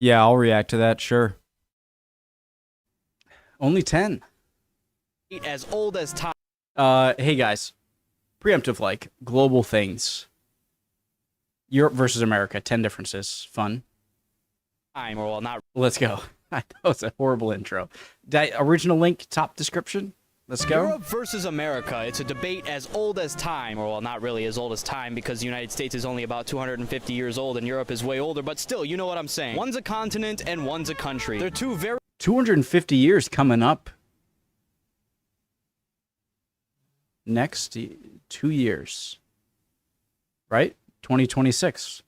Yeah, I'll react to that, sure. Only 10. As old as time. Hey guys. Preemptive, like, global things. Europe versus America, 10 differences. Fun. Or well, not. Let's go. That was a horrible intro. Original link, top description. Let's go. Europe versus America. It's a debate as old as time, or well, not really as old as time, because the United States is only about 250 years old and Europe is way older, but still, you know what I'm saying. One's a continent and one's a country. They're two very 250 years coming up. Next 2 years. Right? 2026.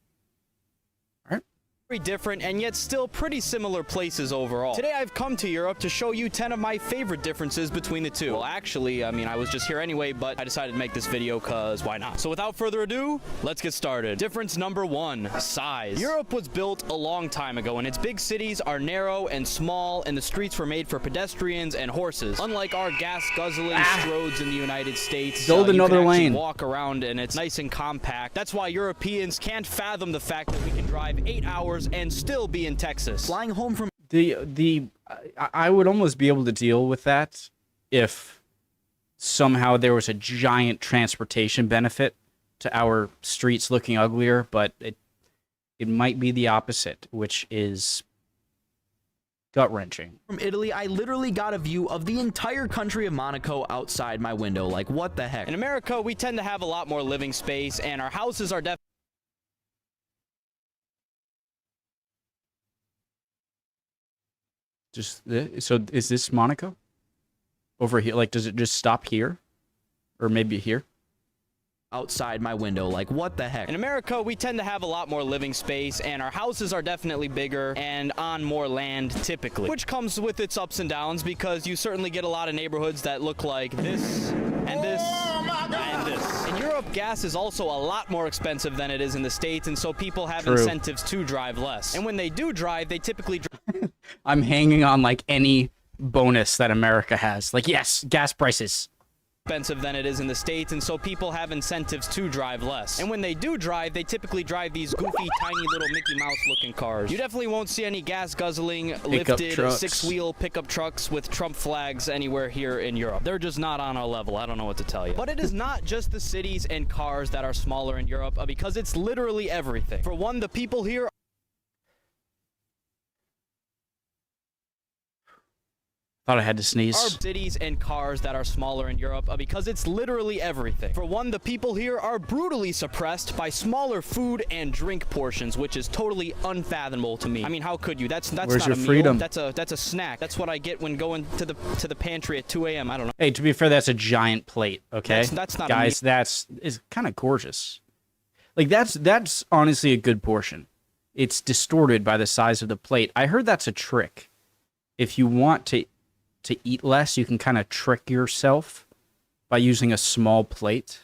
different and yet still pretty similar places overall. Today I've come to Europe to show you 10 of my favorite differences between the two. Well, actually, I mean, I was just here anyway, but I decided to make this video cause why not? So without further ado, let's get started. Difference number 1, size. Europe was built a long time ago and its big cities are narrow and small and the streets were made for pedestrians and horses. Unlike our gas-guzzling roads in the United States, build another lane. Walk around and it's nice and compact. That's why Europeans can't fathom the fact that we can drive 8 hours and still be in Texas. Flying home from I would almost be able to deal with that if somehow there was a giant transportation benefit to our streets looking uglier, but it might be the opposite, which is gut-wrenching. From Italy, I literally got a view of the entire country of Monaco outside my window. Like, what the heck? In America, we tend to have a lot more living space, and our houses are definitely So is this Monaco? Over here? Like, does it just stop here? Or maybe here? Outside my window. Like, what the heck? In America, we tend to have a lot more living space, and our houses are definitely bigger and on more land, typically. Which comes with its ups and downs, because you certainly get a lot of neighborhoods that look like this, and this, and this. In Europe, gas is also a lot more expensive than it is in the States, and so people have incentives to drive less. And when they do drive, they typically I'm hanging on, like, any bonus that America has. Like, yes, gas prices. Expensive than it is in the States, and so people have incentives to drive less. And when they do drive, they typically drive these goofy, tiny little Mickey Mouse looking cars. You definitely won't see any gas-guzzling, lifted, 6-wheel pickup trucks with Trump flags anywhere here in Europe. They're just not on our level. I don't know what to tell you. But it is not just the cities and cars that are smaller in Europe, because it's literally everything. For one, the people here Thought I had to sneeze. are cities and cars that are smaller in Europe, because it's literally everything. For one, the people here are brutally suppressed by smaller food and drink portions, which is totally unfathomable to me. I mean, how could you? That's Where's not your a meal. freedom? That's a snack. That's what I get when going to the pantry at 2 a.m. I don't know. Hey, to be fair, that's a giant plate, okay? That's not Guys, that's kind of gorgeous. Like, that's honestly a good portion. It's distorted by the size of the plate. I heard that's a trick. If you want to eat less, you can kind of trick yourself by using a small plate.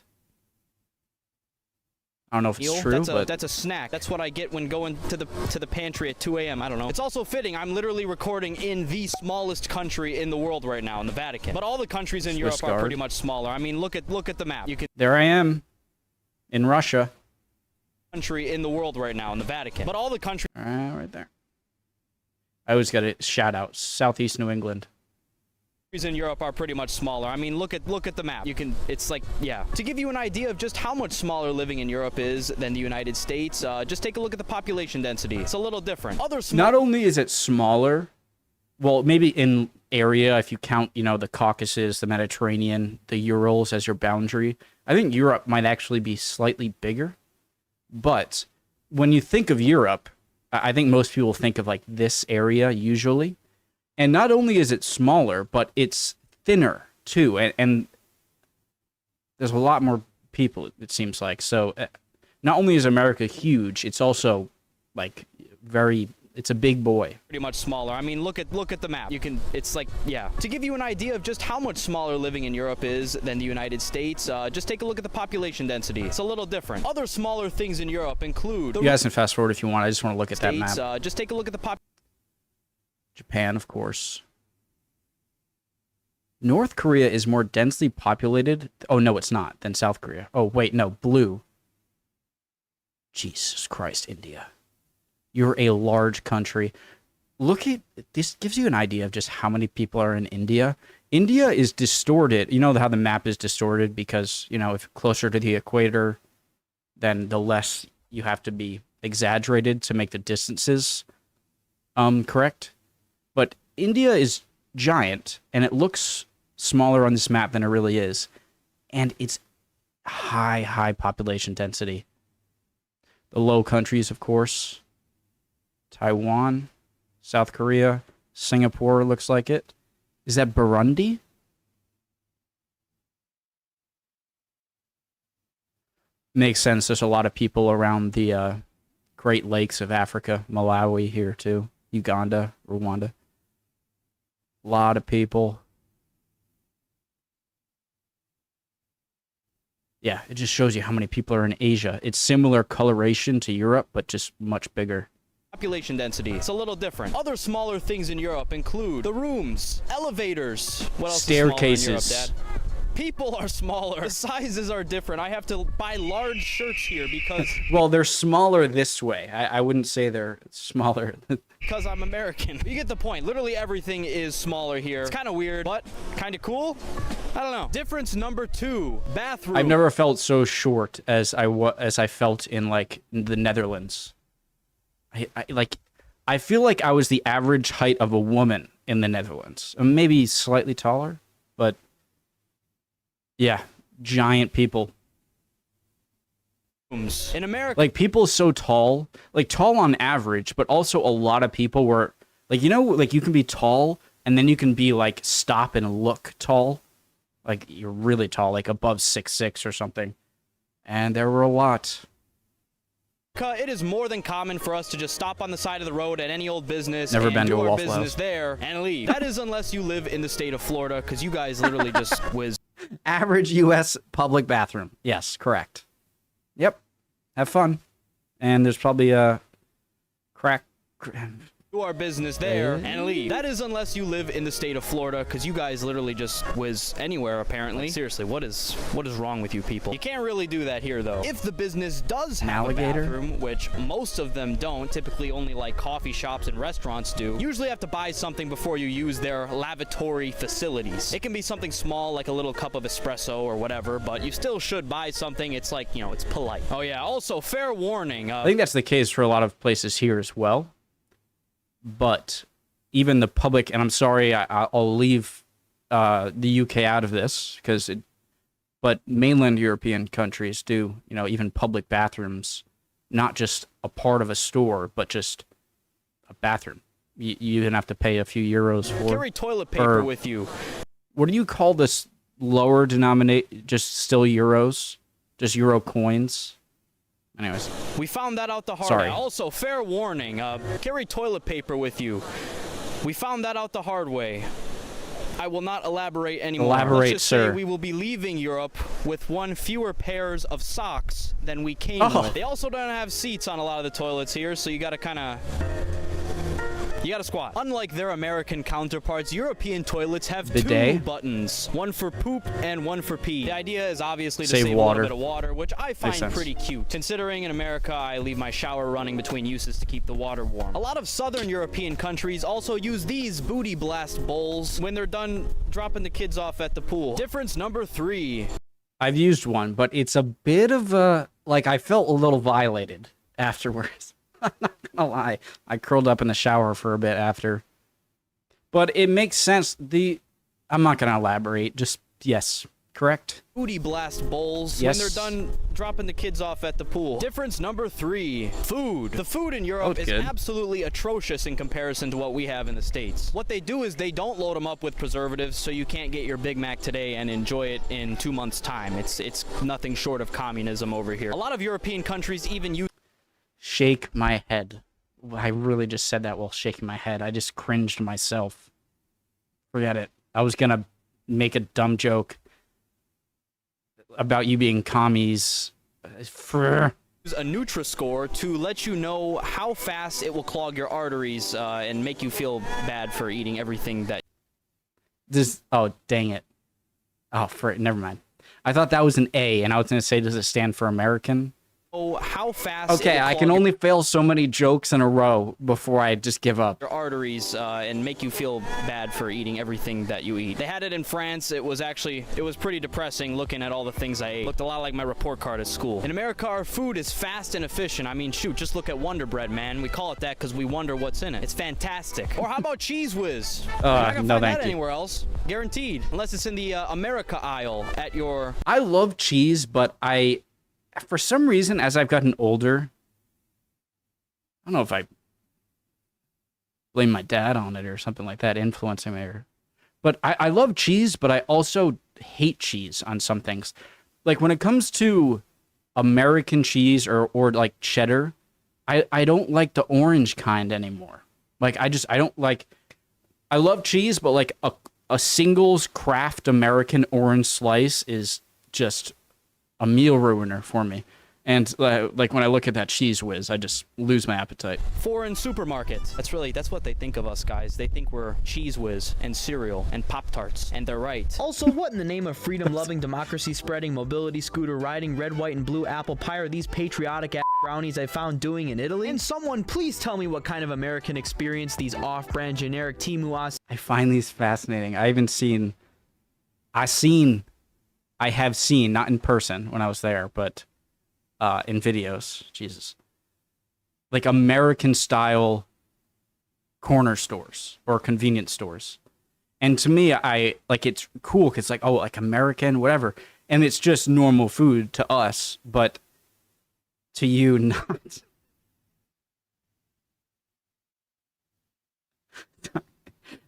I don't know if it's true, but that's a snack. That's what I get when going to the pantry at 2 a.m. I don't know. It's also fitting. I'm literally recording in the smallest country in the world right now, in the Vatican. But all the countries in Europe are pretty much smaller. I mean, look at the map. You can there I am in Russia. Country in the world right now, in the Vatican. But all the countries Right there. I always got to shout out Southeast New England. in Europe are pretty much smaller. I mean, look at the map. It's like, yeah. To give you an idea of just how much smaller living in Europe is than the United States, just take a look at the population density. It's a little different. Not only is it smaller, well, maybe in area, if you count, the Caucasus, the Mediterranean, the Urals as your boundary, I think Europe might actually be slightly bigger. But when you think of Europe, I think most people think of, like, this area usually. And not only is it smaller, but it's thinner, too. And there's a lot more people, it seems like. So not only is America huge, it's also, like, it's a big boy. Pretty much smaller. I mean, look at the map. It's like, yeah. To give you an idea of just how much smaller living in Europe is than the United States, just take a look at the population density. It's a little different. Other smaller things in Europe include... You guys can fast forward if you want. I just want to look at that map. Just take a look at the Japan, of course. North Korea is more densely populated. Oh, no, it's not, than South Korea. Oh, wait, no, blue. Jesus Christ, India. you're a large country. Look at this, gives you an idea of just how many people are in India. India is distorted. You know how the map is distorted because, you know, if closer to the equator, then the less you have to be exaggerated to make the distances correct. But India is giant, and it looks smaller on this map than it really is. And it's high population density. The low countries, of course. Taiwan, South Korea, Singapore looks like it. Is that Burundi? Makes sense. There's a lot of people around the Great Lakes of Africa. Malawi here too. Uganda, Rwanda. A lot of people. Yeah, it just shows you how many people are in Asia. It's similar coloration to Europe, but just much bigger. Population density. It's a little different. Other smaller things in Europe include the rooms, elevators. What else Staircases. is smaller in Europe, Dad? People are smaller. The sizes are different. I have to buy large shirts here because... Well, they're smaller this way. I wouldn't say they're smaller. Because I'm American. You get the point. Literally everything is smaller here. It's kind of weird, but kind of cool. I don't know. Difference number 2, bathroom. I've never felt so short as I felt in like the Netherlands. I feel like I was the average height of a woman in the Netherlands. Maybe slightly taller, but yeah, giant people. In America, like people so tall, like tall on average, but also a lot of people were like, you know, like you can be tall and then you can be like stop and look tall. Like you're really tall, like above 6'6" or something. And there were a lot. It is more than common for us to just stop on the side of the road at any old business Never and been do to a our Waffle business House. there and leave. That is unless you live in the state of Florida, because you guys literally just whiz. Average U.S. public bathroom. Yes, correct. Yep. Have fun. And there's probably a crack. Do our business there and leave. That is unless you live in the state of Florida, because you guys literally just whiz anywhere, apparently. Like, seriously, what is wrong with you people? You can't really do that here, though. If the business does have a bathroom, which most of them don't, typically only like coffee shops and restaurants do, you usually have to buy something before you use their lavatory facilities. It can be something small, like a little cup of espresso or whatever, but you still should buy something. It's like, you know, it's polite. Oh yeah, also, fair warning. I think that's the case for a lot of places here as well. But even the public, and I'm sorry, I'll leave the UK out of this, but mainland European countries do, you know, even public bathrooms, not just a part of a store, but just a bathroom. You even have to pay a few euros for. Carry toilet paper with you. What do you call this lower denominate? Just still euros? Just euro coins? Anyways. We found that out the hard way. Also, fair warning, carry toilet paper with you. We found that out the hard way. I will not elaborate anymore. Elaborate, Let's just sir. say we will be leaving Europe with one fewer pairs of socks than we came with. They also don't have seats on a lot of the toilets here, so you gotta squat. Unlike their American counterparts, European toilets have two buttons. One for poop and one for pee. The idea is obviously to save water. a little bit of water, which I find pretty cute. Considering in America, I leave my shower running between uses to keep the water warm. A lot of southern European countries also use these booty blast bowls when they're done dropping the kids off at the pool. Difference number 3. I've used one, but it's a bit of a, like, I felt a little violated afterwards. I'm not gonna lie. I curled up in the shower for a bit after. But it makes sense. I'm not gonna elaborate. Just, yes. Correct? Booty blast bowls when they're done dropping the kids off at the pool. Difference number 3. Food. The food in Europe is absolutely atrocious in comparison to what we have in the States. What they do is they don't load them up with preservatives, so you can't get your Big Mac today and enjoy it in 2 months' time. It's nothing short of communism over here. A lot of European countries even use... Shake my head. I really just said that while shaking my head. I just cringed myself. Forget it. I was gonna make a dumb joke about you being commies. Use a Nutri-Score to let you know how fast it will clog your arteries and make you feel bad for eating everything that... Oh, dang it. Oh, never mind. I thought that was an A, and I was gonna say, does it stand for American? Oh, how fast? Okay, I can only fail so many jokes in a row before I just give up. your arteries and make you feel bad for eating everything that you eat. They had it in France. It was pretty depressing looking at all the things I ate. Looked a lot like my report card at school. In America, our food is fast and efficient. I mean, shoot, just look at Wonder Bread, man. We call it that because we wonder what's in it. It's fantastic. Or how about Cheese Whiz? You're not gonna no, find thank that you. anywhere else, guaranteed, unless it's in the America aisle at your. I love cheese, but for some reason, as I've gotten older, I don't know if I blame my dad on it or something like that, influencing me. But I love cheese, but I also hate cheese on some things. Like when it comes to American cheese or like cheddar, I don't like the orange kind anymore. Like I don't like. I love cheese, but like a singles Kraft American orange slice is just a meal ruiner for me. And like when I look at that Cheese Whiz, I just lose my appetite. Foreign supermarket. That's what they think of us, guys. They think we're Cheese Whiz and cereal and Pop-Tarts, and they're right. Also, what in the name of freedom-loving, democracy-spreading, mobility scooter riding, red, white, and blue apple pie are these patriotic-ass brownies I found doing in Italy? And someone please tell me what kind of American experience these off-brand generic Timuas. I find these fascinating. I have seen, not in person when I was there, but in videos. Jesus. Like American style corner stores or convenience stores. And to me, I like it's cool because like, oh, like American, whatever. And it's just normal food to us, but to you, not.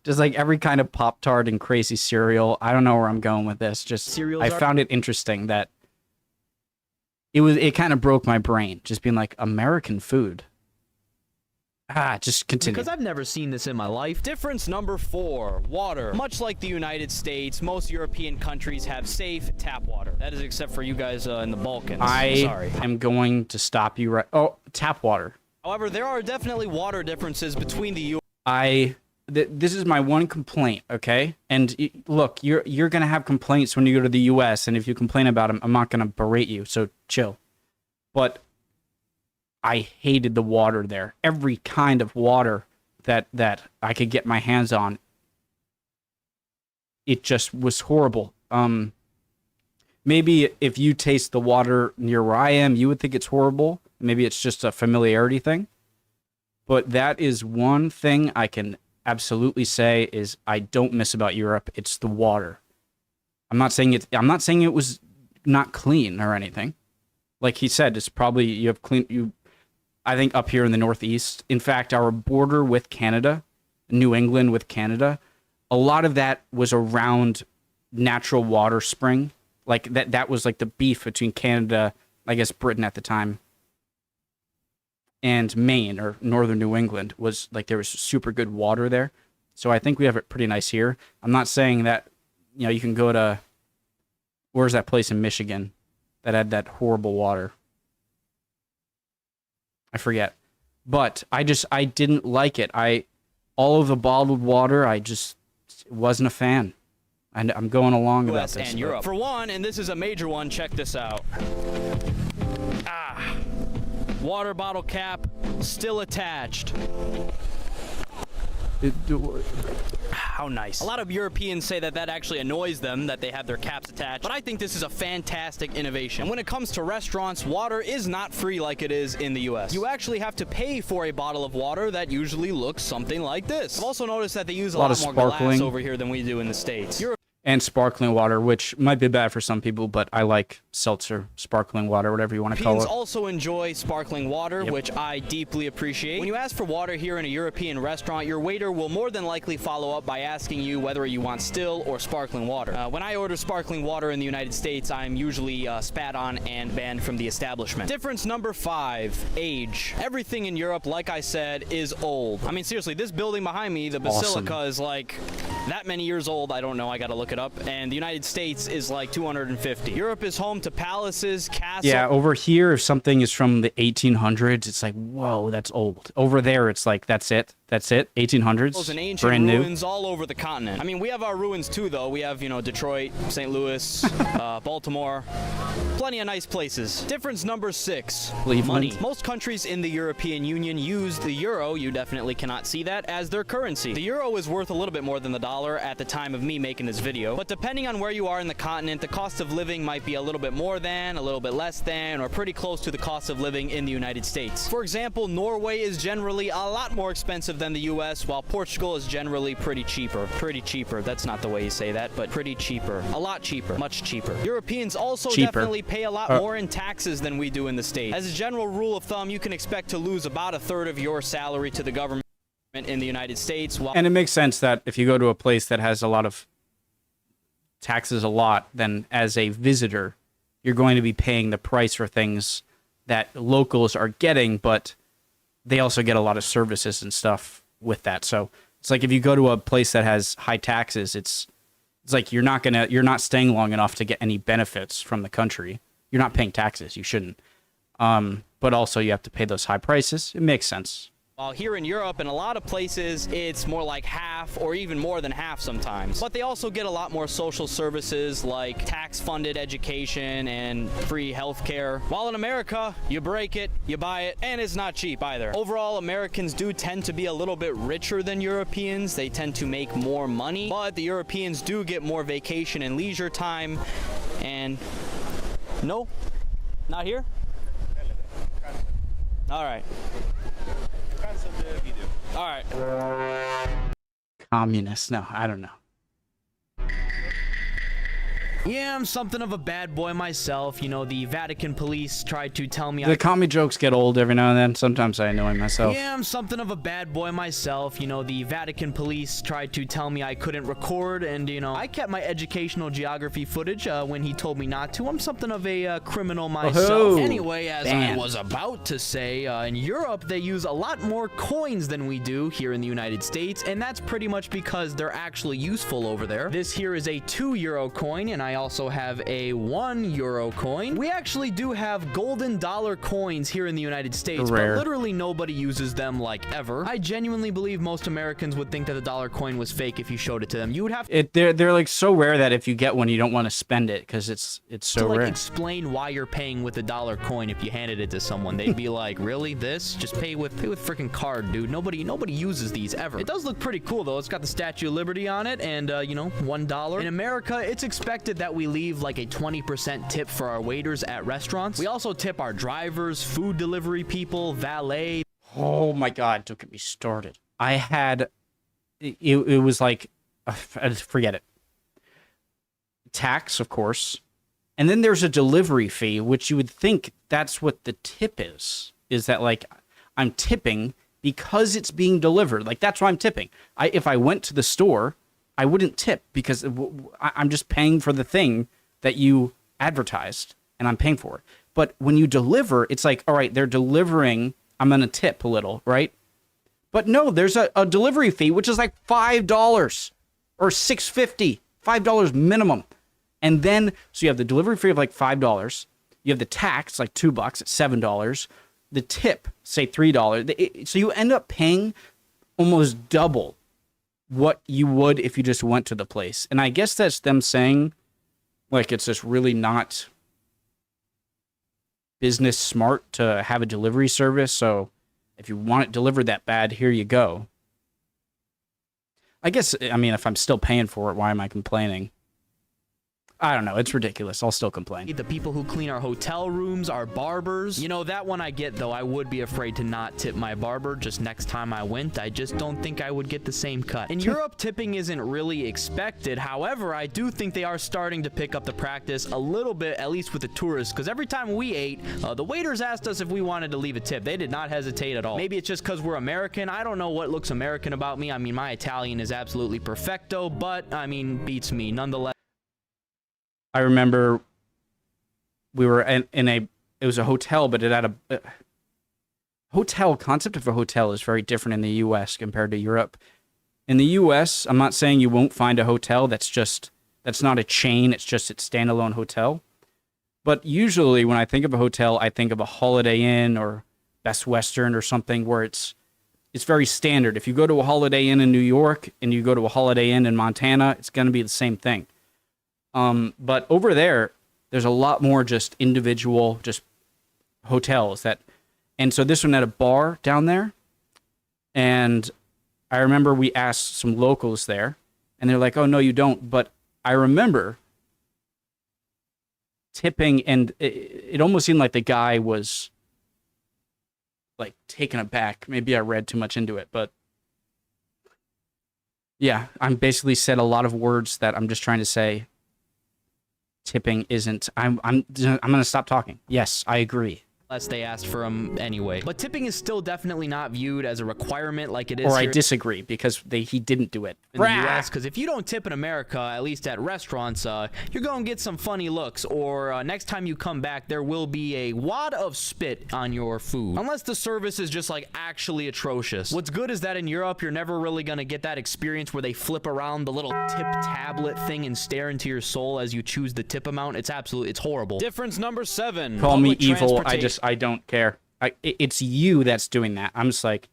Just like every kind of Pop-Tart and crazy cereal. I don't know where I'm going with this. Just Cereals I are- found it interesting that it kind of broke my brain, just being like American food. Just continue. Because I've never seen this in my life. Difference number 4, water. Much like the United States, most European countries have safe tap water. That is except for you guys in the Balkans. Sorry. am going to stop you right. Oh, tap water. However, there are definitely water differences between the U.S. This is my one complaint, okay? And look, you're gonna have complaints when you go to the U.S., and if you complain about them, I'm not gonna berate you. So chill. But I hated the water there. Every kind of water that I could get my hands on, it just was horrible. Maybe if you taste the water near where I am, you would think it's horrible. Maybe it's just a familiarity thing. But that is one thing I can absolutely say is I don't miss about Europe. It's the water. I'm not saying it was not clean or anything. Like he said, it's probably I think up here in the Northeast. In fact, our border with Canada, New England with Canada, a lot of that was around natural water spring. Like that was like the beef between Canada, I guess Britain at the time, and Maine or northern New England was like there was super good water there. So I think we have it pretty nice here. I'm not saying that, you can go to, where's that place in Michigan that had that horrible water? I forget. But I didn't like it. All of the bottled water, I just wasn't a fan. And I'm going along about US this. and Europe. For one, and this is a major one, check this out. Water bottle cap still attached. How nice. A lot of Europeans say that actually annoys them that they have their caps attached, but I think this is a fantastic innovation. And when it comes to restaurants, water is not free like it is in the US. You actually have to pay for a bottle of water that usually looks something like this. I've also noticed that they use a lot more glass over here than we do in the States. And sparkling water, which might be bad for some people, but I like seltzer, sparkling water, whatever you want to call it. Europeans also enjoy sparkling water, which I deeply appreciate. When you ask for water here in a European restaurant, your waiter will more than likely follow up by asking you whether you want still or sparkling water. When I order sparkling water in the United States, I'm usually spat on and banned from the establishment. Difference number 5, age. Everything in Europe, like I said, is old. I mean, seriously, this building behind me, the Basilica, is like that many years old. I don't know. I gotta look it up. And the United States is like 250. Europe is home to palaces, castles. Yeah, over here, if something is from the 1800s, it's like, whoa, that's old. Over there, it's like, that's it. 1800s, and ancient brand new. ruins all over the continent. I mean, we have our ruins too, though. We have, Detroit, St. Louis, Baltimore, Plenty of nice places. Difference number 6. Cleveland. Money. Most countries in the European Union use the euro, you definitely cannot see that, as their currency. The euro is worth a little bit more than the dollar at the time of me making this video, but depending on where you are in the continent, the cost of living might be a little bit more than, a little bit less than, or pretty close to the cost of living in the United States. For example, Norway is generally a lot more expensive than the US, while Portugal is generally pretty cheaper. Pretty cheaper, that's not the way you say that, but pretty cheaper. A lot cheaper, much cheaper. Europeans also definitely pay a lot more in taxes than we do in the States. As a general rule of thumb, you can expect to lose about 1/3 of your salary to the government in the United States. And it makes sense that if you go to a place that has a lot of taxes then as a visitor, you're going to be paying the price for things that locals are getting, but they also get a lot of services and stuff with that. So it's like if you go to a place that has high taxes, it's like you're not staying long enough to get any benefits from the country. You're not paying taxes. You shouldn't. But also you have to pay those high prices. It makes sense. While here in Europe, in a lot of places, it's more like half or even more than half sometimes. But they also get a lot more social services like tax-funded education and free healthcare. While in America, you break it, you buy it, and it's not cheap either. Overall, Americans do tend to be a little bit richer than Europeans. They tend to make more money, but the Europeans do get more vacation and leisure time. And no, not here? All right. All right. Communist. No, I don't know. Yeah, I'm something of a bad boy myself. You know, the Vatican police tried to tell me The commie jokes get old every now and then. Sometimes I annoy myself. Yeah, I'm something of a bad boy myself. You know, the Vatican police tried to tell me I couldn't record, and, you know, I kept my educational geography footage when he told me not to. I'm something of a criminal myself. Oh, anyway, as damn. I was about to say, in Europe, they use a lot more coins than we do here in the United States, and that's pretty much because they're actually useful over there. This here is a €2 coin, and I also have a €1 coin. We actually do have golden dollar coins here in the United States, Rare. but literally nobody uses them like ever. I genuinely believe most Americans would think that the dollar coin was fake if you showed it to them. You would have They're like so rare that if you get one, you don't want to spend it because it's so to like rare. explain why you're paying with a dollar coin if you handed it to someone. They'd be like, "Really? This? Just pay with freaking card, dude. Nobody uses these ever." It does look pretty cool though. It's got the Statue of Liberty on it, and you know, $1. In America, it's expected that we leave like a 20% tip for our waiters at restaurants. We also tip our drivers, food delivery people, valet. Oh my God! Don't get me started. I had it was like forget it. Tax, of course. And then there's a delivery fee, which you would think that's what the tip is that like I'm tipping because it's being delivered. Like that's why I'm tipping. If I went to the store, I wouldn't tip because I'm just paying for the thing that you advertised and I'm paying for it. But when you deliver, it's like, all right, they're delivering, I'm going to tip a little, right? But no, there's a delivery fee, which is like $5 or $6.50, $5 minimum. And then, so you have the delivery fee of like $5. You have the tax, like $2, it's $7. The tip, say $3. So you end up paying almost double what you would if you just went to the place. And I guess that's them saying, like, it's just really not business smart to have a delivery service. So if you want it delivered that bad, here you go. I guess, I mean, if I'm still paying for it, why am I complaining? I don't know. It's ridiculous. I'll still complain. The people who clean our hotel rooms, our barbers. You know, that one I get, though. I would be afraid to not tip my barber just next time I went. I just don't think I would get the same cut. In Europe, tipping isn't really expected. However, I do think they are starting to pick up the practice a little bit, at least with the tourists, because every time we ate, the waiters asked us if we wanted to leave a tip. They did not hesitate at all. Maybe it's just because we're American. I don't know what looks American about me. I mean, my Italian is absolutely perfecto, but, I mean, beats me nonetheless. I remember we were it was a hotel, but it had a hotel concept of a hotel is very different in the U.S. compared to Europe. In the U.S., I'm not saying you won't find a hotel that's not a chain. It's just its standalone hotel. But usually when I think of a hotel, I think of a Holiday Inn or Best Western or something where it's very standard. If you go to a Holiday Inn in New York and you go to a Holiday Inn in Montana, it's going to be the same thing. But over there, There's a lot more just individual, just hotels that, and so this one had a bar down there, and I remember we asked some locals there, and they're like, "Oh no, you don't." But I remember tipping, and it almost seemed like the guy was like taken aback. Maybe I read too much into it, but yeah, I'm basically said a lot of words that I'm just trying to say. Tipping isn't. I'm gonna stop talking. Yes, I agree. Unless they asked for them anyway. But tipping is still definitely not viewed as a requirement like it is Or I here disagree because he didn't do it. in the US, because if you don't tip in America, at least at restaurants, you're going to get some funny looks, or next time you come back, there will be a wad of spit on your food. Unless the service is just like actually atrocious. What's good is that in Europe, you're never really going to get that experience where they flip around the little tip tablet thing and stare into your soul as you choose the tip amount. It's horrible. Difference number 7. Call me public evil. transportation. I don't care. It's you that's doing that. I'm just like,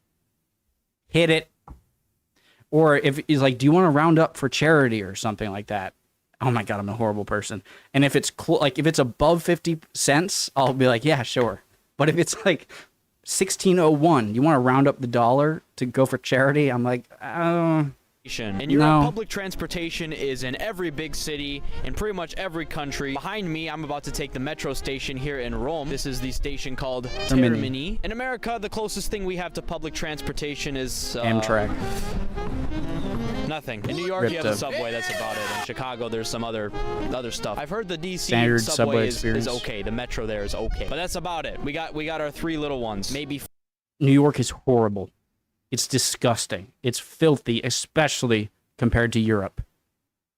hit it. Or if he's like, do you want to round up for charity or something like that? Oh my God, I'm a horrible person. And if it's like if it's above 50 cents, I'll be like, yeah, sure. But if it's like 1601, you want to round up the dollar to go for charity? I'm like, In Europe, No. public transportation is in every big city, in pretty much every country. Behind me, I'm about to take the metro station here in Rome. This is the station called Termini. In America, the closest thing we have to public transportation is Amtrak. nothing. In New York, Ripped you have the up. subway. That's about it. In Chicago, there's some other stuff. I've heard the DC Standard subway subway is experience. okay. The metro there is okay, but that's about it. We got our 3 little ones. Maybe New York is horrible. It's disgusting. It's filthy, especially compared to Europe.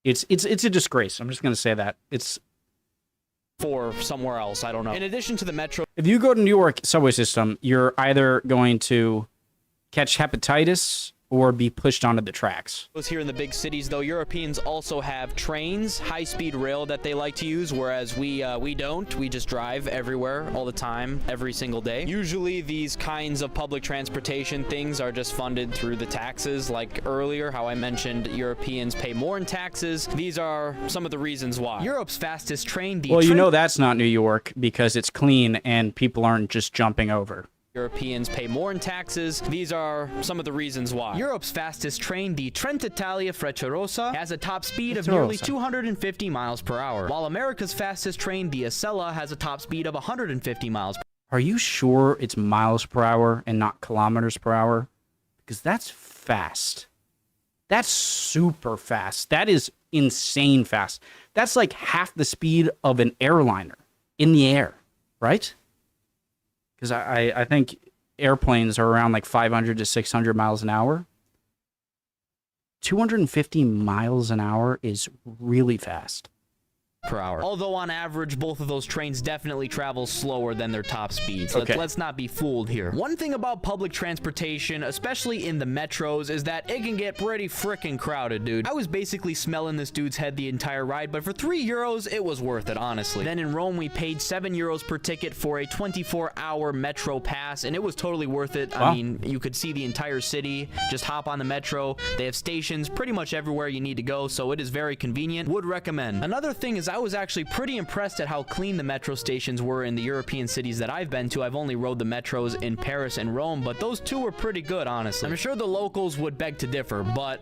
It's a disgrace. I'm just going to say that. It's 4 somewhere else. I don't know. In addition to the metro, if you go to New York subway system, you're either going to catch hepatitis or be pushed onto the tracks. here in the big cities, though, Europeans also have trains, high-speed rail that they like to use, whereas we don't. We just drive everywhere all the time, every single day. Usually these kinds of public transportation things are just funded through the taxes, like earlier how I mentioned Europeans pay more in taxes. These are some of the reasons why. Europe's fastest train, Well, you know that's not New York because it's clean and people aren't just jumping over. Europeans pay more in taxes. These are some of the reasons why. Europe's fastest train, the Trenitalia Frecciarossa, has a top speed of nearly 250 miles per hour, while America's fastest train, the Acela, has a top speed of 150 miles per hour. Are you sure it's miles per hour and not kilometers per hour? Because that's fast. That's super fast. That is insane fast. That's like half the speed of an airliner in the air, right? Because I think airplanes are around like 500 to 600 miles an hour. 250 miles an hour is really fast. Per hour. Although on average, both of those trains definitely travel slower than their top speeds. Okay. Let's not be fooled here. One thing about public transportation, especially in the metros, is that it can get pretty freaking crowded, dude. I was basically smelling this dude's head the entire ride, but for €3, it was worth it, honestly. Then in Rome, we paid €7 per ticket for a 24-hour metro pass, and it was totally worth it. Wow. I mean, you could see the entire city, just hop on the metro. They have stations pretty much everywhere you need to go, so it is very convenient. Would recommend. Another thing is I was actually pretty impressed at how clean the metro stations were in the European cities that I've been to. I've only rode the metros in Paris and Rome, but those two were pretty good, honestly. I'm sure the locals would beg to differ, but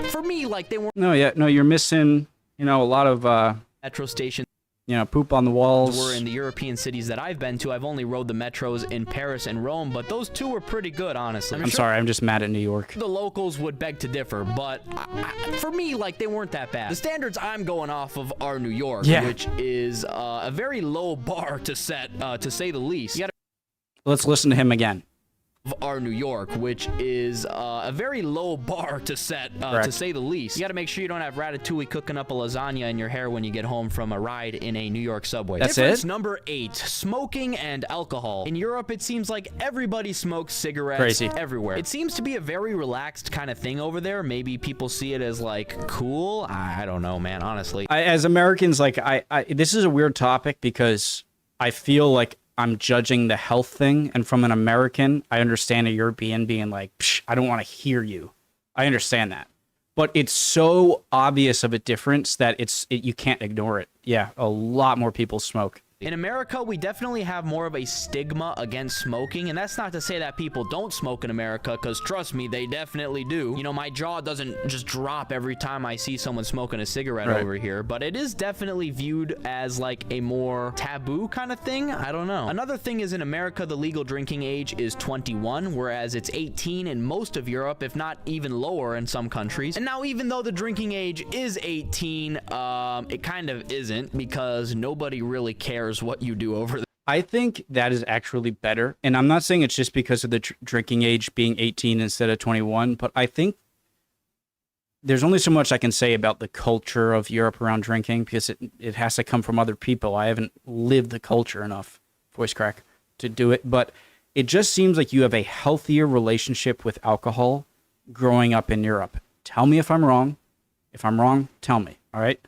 for me, like, they weren't No, you're missing, a lot of, metro stations poop on the walls. were in the European cities that I've been to. I've only rode the metros in Paris and Rome, but those two were pretty good, honestly. I'm sorry, I'm just mad at New York. The locals would beg to differ, but for me, like, they weren't that bad. The standards I'm going off of are New York, Yeah. which is a very low bar to set, to say the least. You gotta Let's listen to him again. are New York, which is a very low bar to set, to Correct. say the least. You got to make sure you don't have Ratatouille cooking up a lasagna in your hair when you get home from a ride in a New York subway. That's Difference it? number 8, smoking and alcohol. In Europe, it seems like everybody smokes cigarettes Crazy. everywhere. It seems to be a very relaxed kind of thing over there. Maybe people see it as, like, cool. I don't know, man, honestly. As Americans, like, this is a weird topic because I feel like I'm judging the health thing, and from an American, I understand a European being like, Psh, I don't want to hear you. I understand that. But it's so obvious of a difference that you can't ignore it. yeah, a lot more people smoke. In America, we definitely have more of a stigma against smoking, and that's not to say that people don't smoke in America, because trust me, they definitely do. You know, my jaw doesn't just drop every time I see someone smoking a cigarette over here, but it is definitely viewed as like a more taboo kind of thing. I don't know. Another thing is in America, the legal drinking age is 21, whereas it's 18 in most of Europe, if not even lower in some countries. And now, even though the drinking age is 18, it kind of isn't, because nobody really cares what you do over there. I think that is actually better. And I'm not saying it's just because of the drinking age being 18 instead of 21, but I think there's only so much I can say about the culture of Europe around drinking, because it has to come from other people. I haven't lived the culture enough, voice crack, to do it. But it just seems like you have a healthier relationship with alcohol growing up in Europe. Tell me if I'm wrong. If I'm wrong, tell me, all right?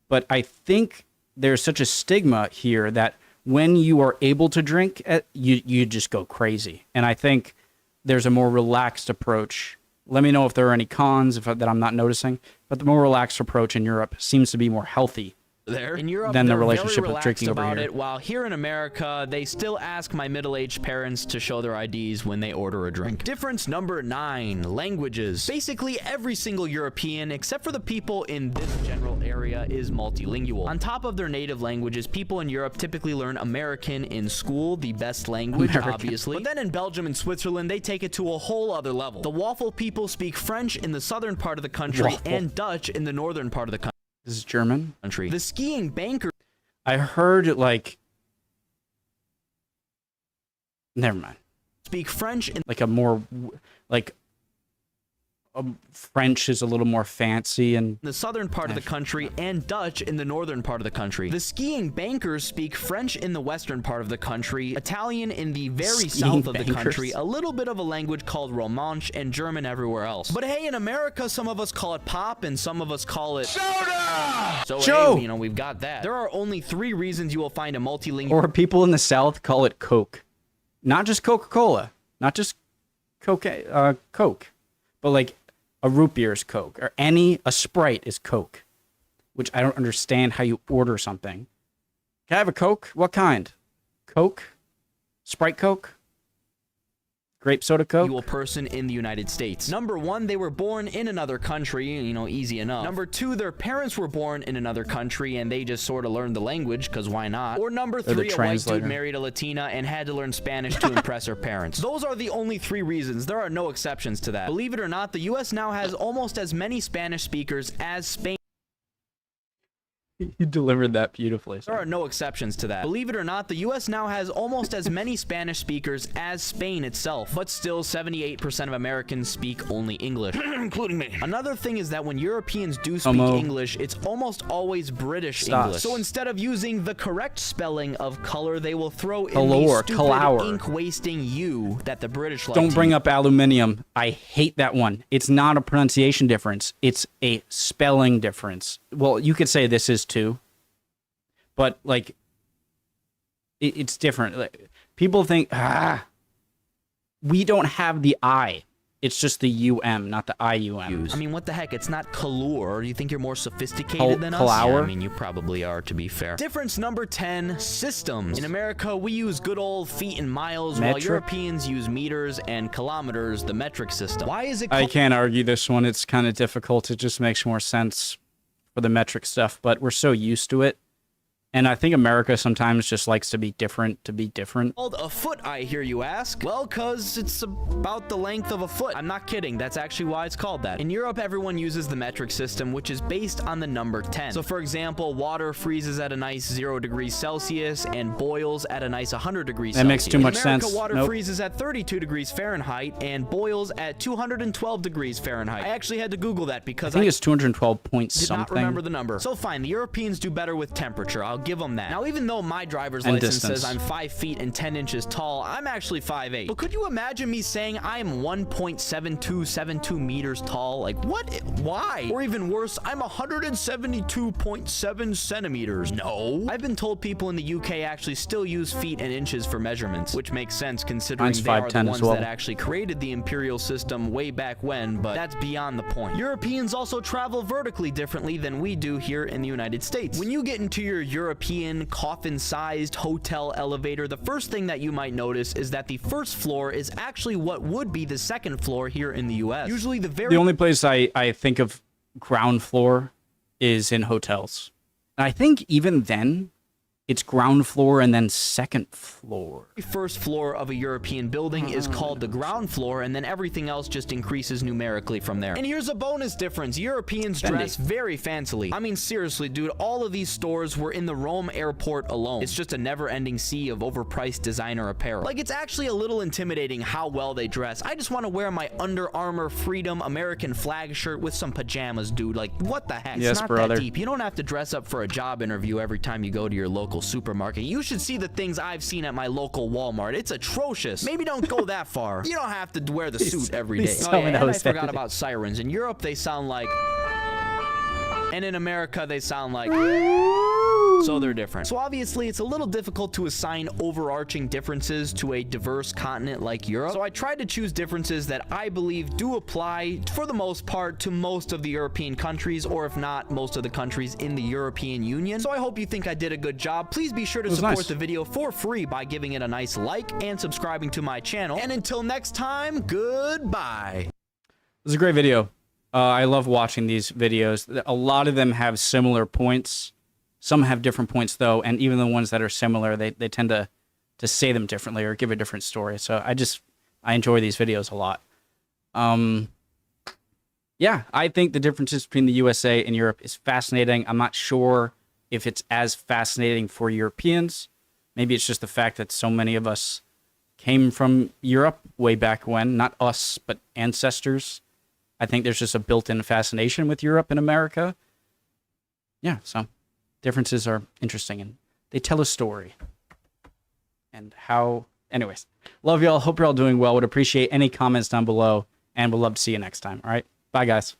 But I think there's such a stigma here that when you are able to drink, you just go crazy. And I think there's a more relaxed approach. Let me know if there are any cons that I'm not noticing, but the more relaxed approach in Europe seems to be more healthy there in Europe than the they're relationship very with drinking relaxed over about here. it, while here in America they still ask my middle-aged parents to show their IDs when they order a drink. Difference number 9, languages. Basically every single European except for the people in this general area is multilingual. On top of their native languages, people in Europe typically learn American in school, the best language obviously, but then in Belgium and Switzerland they take it to a whole other level. The waffle people speak French in the southern part of the country and Dutch in the northern part of the country. This is German? The skiing bankers. I heard, like... Never mind. Speak French in... Like a more... Like... French is a little more fancy and... the southern part of the country and Dutch in the northern part of the country. The skiing bankers speak French in the western part of the country, Italian in the very south of the country, a little bit of a language called Romansh, and German everywhere else. But hey, in America, some of us call it pop and some of us call it soda! So hey, you know, we've got that. There are only 3 reasons you will find a multilingual... Or people in the South call it Coke. Not just Coca-Cola. Not just Coke. But like... a root beer is Coke, or a Sprite is Coke, which I don't understand how you order something. Can I have a Coke? What kind? Coke? Sprite Coke? Grape soda Coke? Person in the United States. Number 1, they were born in another country, you know, easy enough. Number 2, their parents were born in another country and they just sort of learned the language, because why not? Or number 3, a white dude married a Latina and had to learn Spanish to impress her parents. Those are the only 3 reasons. There are no exceptions to that. Believe it or not, the US now has almost as many Spanish speakers as Spain. You delivered that beautifully. There are no exceptions to that. Believe it or not, the US now has almost as many Spanish speakers as Spain itself, but still 78% of Americans speak only English, including me. Another thing is that when Europeans do speak English, it's almost always British English. So instead of using the correct spelling of color, they will throw in the stupid ink-wasting U that the British like. Don't bring up aluminium. I hate that one. It's not a pronunciation difference. It's a spelling difference. Well, you could say this is too, but like it's different. Like, people think we don't have the I. It's just the UM, not the IUM. I mean, what the heck? It's not color. Do you think you're more sophisticated than us? Yeah, I mean, you probably are, to be fair. Difference number 10, systems. In America, we use good old feet and miles, while Europeans use meters and kilometers, the metric system. Why is it... I can't argue this one. It's kind of difficult. It just makes more sense for the metric stuff, but we're so used to it. And I think America sometimes just likes to be different to be different. Called a foot, I hear you ask. Well, cause it's about the length of a foot. I'm not kidding. That's actually why it's called that. In Europe, everyone uses the metric system, which is based on the number 10. So for example, water freezes at a nice 0 degrees Celsius and boils at a nice 100 degrees Celsius. That makes too much sense. In America, water freezes at 32 degrees Fahrenheit and boils at 212 degrees Fahrenheit. I actually had to Google that because I think it's 212 point did something. not remember the number. So fine, the Europeans do better with temperature. I'll give them that. Now, even though my driver's And license distance. says I'm 5 feet and 10 inches tall, I'm actually 5'8". But could you imagine me saying I am 1.7272 meters tall? Like, what? Why? Or even worse, I'm 172.7 centimeters. No. I've been told people in the UK actually still use feet and inches for measurements, which makes sense considering Mine's they are 5'10" the as ones well. that actually created the imperial system way back when, but that's beyond the point. Europeans also travel vertically differently than we do here in the United States. When you get into your European coffin-sized hotel elevator, the first thing that you might notice is that the first floor is actually what would be the second floor here in the US. Usually The only place I think of ground floor is in hotels. And I think even then, it's ground floor and then second floor. first floor of a European building is called the ground floor, and then everything else just increases numerically from there. And here's a bonus difference. Europeans dress very fancily. I mean, seriously, dude, all of these stores were in the Rome airport alone. It's just a never-ending sea of overpriced designer apparel. Like, it's actually a little intimidating how well they dress. I just want to wear my Under Armour Freedom American flag shirt with some pajamas, dude. Like, what the heck? Yes, It's not brother. that deep. You don't have to dress up for a job interview every time you go to your local supermarket. You should see the things I've seen at my local Walmart. It's atrocious. Maybe don't go that far. You don't have to wear the suit every day. please Oh, tell yeah, me that and I was forgot that. about sirens. In Europe, they sound like... And in America, they sound like... So they're different. So obviously, it's a little difficult to assign overarching differences to a diverse continent like Europe. So I tried to choose differences that I believe do apply, for the most part, to most of the European countries, or if not, most of the countries in the European Union. So I hope you think I did a good job. Please be sure to support nice. the video for free by giving it a nice like and subscribing to my channel. And until next time, goodbye. It was a great video. I love watching these videos. A lot of them have similar points. Some have different points, though, and even the ones that are similar, they tend to say them differently or give a different story. So I enjoy these videos a lot. Yeah, I think the differences between the USA and Europe is fascinating. I'm not sure if it's as fascinating for Europeans. Maybe it's just the fact that so many of us came from Europe way back when. Not us, but ancestors. I think there's just a built-in fascination with Europe and America. Yeah, so differences are interesting, and they tell a story. And how... Anyways, love y'all. Hope you're all doing well. Would appreciate any comments down below, and would love to see you next time. All right? Bye, guys.